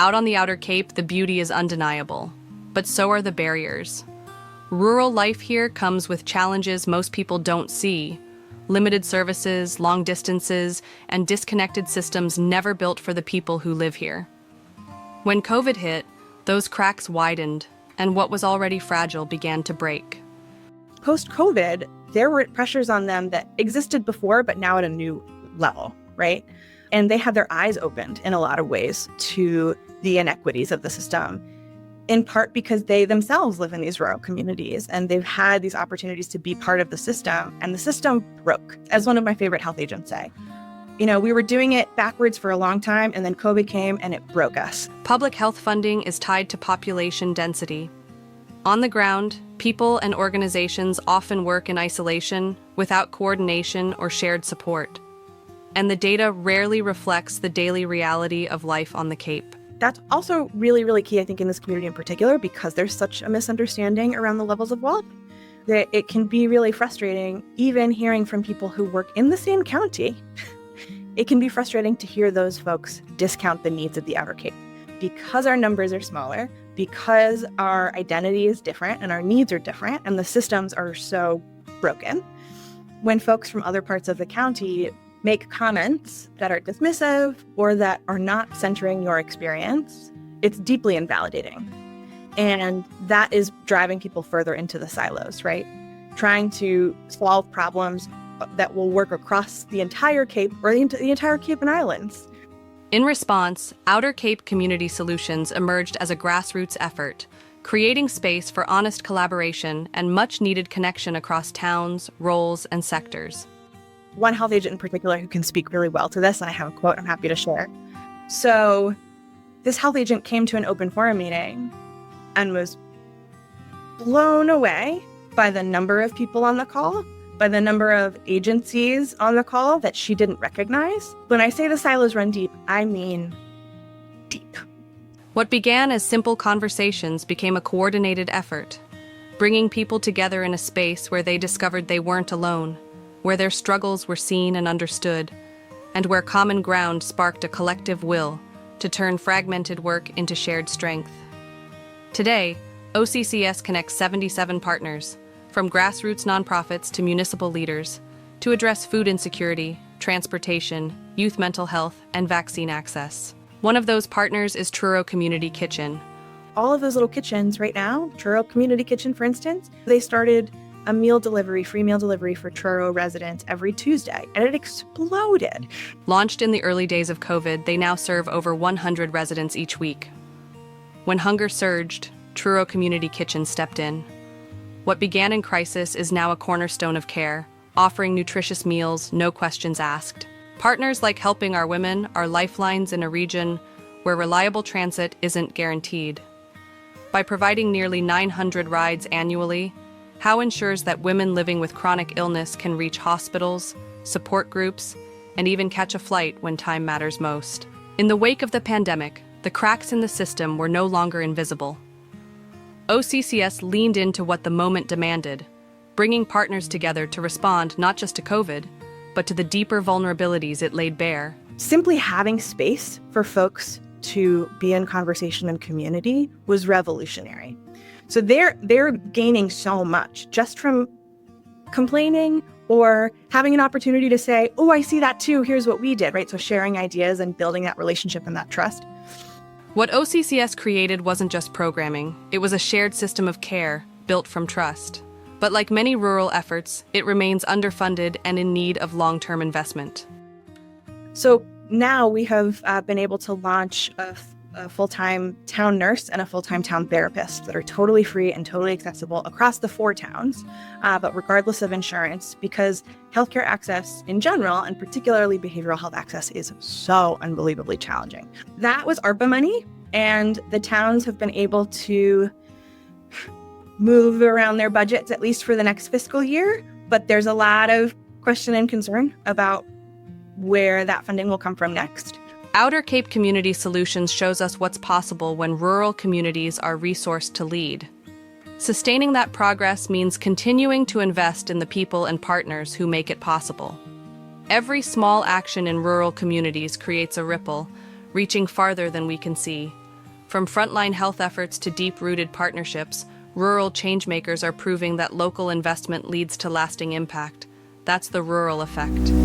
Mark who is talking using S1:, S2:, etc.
S1: Out on the Outer Cape, the beauty is undeniable, but so are the barriers. Rural life here comes with challenges most people don't see. Limited services, long distances, and disconnected systems never built for the people who live here. When COVID hit, those cracks widened, and what was already fragile began to break.
S2: Post-COVID, there were pressures on them that existed before, but now at a new level, right? And they had their eyes opened in a lot of ways to the inequities of the system, in part because they themselves live in these rural communities and they've had these opportunities to be part of the system, and the system broke, as one of my favorite health agents say. You know, we were doing it backwards for a long time, and then COVID came and it broke us.
S1: Public health funding is tied to population density. On the ground, people and organizations often work in isolation, without coordination or shared support. And the data rarely reflects the daily reality of life on the Cape.
S2: That's also really, really key, I think, in this community in particular, because there's such a misunderstanding around the levels of wealth that it can be really frustrating, even hearing from people who work in the same county. It can be frustrating to hear those folks discount the needs of the Outer Cape. Because our numbers are smaller, because our identity is different and our needs are different and the systems are so broken, when folks from other parts of the county make comments that are dismissive or that are not centering your experience, it's deeply invalidating. And that is driving people further into the silos, right? Trying to solve problems that will work across the entire Cape or the entire Cape and Islands.
S1: In response, Outer Cape Community Solutions emerged as a grassroots effort, creating space for honest collaboration and much-needed connection across towns, roles, and sectors.
S2: One health agent in particular who can speak really well to this, and I have a quote I'm happy to share. So this health agent came to an open forum meeting and was blown away by the number of people on the call, by the number of agencies on the call that she didn't recognize. When I say the silos run deep, I mean deep.
S1: What began as simple conversations became a coordinated effort, bringing people together in a space where they discovered they weren't alone, where their struggles were seen and understood, and where common ground sparked a collective will to turn fragmented work into shared strength. Today, OCCS connects 77 partners, from grassroots nonprofits to municipal leaders, to address food insecurity, transportation, youth mental health, and vaccine access. One of those partners is Truro Community Kitchen.
S2: All of those little kitchens right now, Truro Community Kitchen, for instance, they started a meal delivery, free meal delivery for Truro residents every Tuesday, and it exploded.
S1: Launched in the early days of COVID, they now serve over 100 residents each week. When hunger surged, Truro Community Kitchen stepped in. What began in crisis is now a cornerstone of care, offering nutritious meals, no questions asked. Partners like Helping Our Women are lifelines in a region where reliable transit isn't guaranteed. By providing nearly 900 rides annually, How ensures that women living with chronic illness can reach hospitals, support groups, and even catch a flight when time matters most. In the wake of the pandemic, the cracks in the system were no longer invisible. OCCS leaned into what the moment demanded, bringing partners together to respond not just to COVID, but to the deeper vulnerabilities it laid bare.
S2: Simply having space for folks to be in conversation and community was revolutionary. So they're gaining so much just from complaining or having an opportunity to say, oh, I see that too, here's what we did, right? So sharing ideas and building that relationship and that trust.
S1: What OCCS created wasn't just programming, it was a shared system of care built from trust. But like many rural efforts, it remains underfunded and in need of long-term investment.
S2: So now we have been able to launch a full-time town nurse and a full-time town therapist that are totally free and totally accessible across the 4 towns, but regardless of insurance, because healthcare access in general, and particularly behavioral health access, is so unbelievably challenging. That was ARPA money, and the towns have been able to move around their budgets, at least for the next fiscal year, but there's a lot of question and concern about where that funding will come from next.
S1: Outer Cape Community Solutions shows us what's possible when rural communities are resourced to lead. Sustaining that progress means continuing to invest in the people and partners who make it possible. Every small action in rural communities creates a ripple, reaching farther than we can see. From frontline health efforts to deep-rooted partnerships, rural changemakers are proving that local investment leads to lasting impact. That's the rural effect.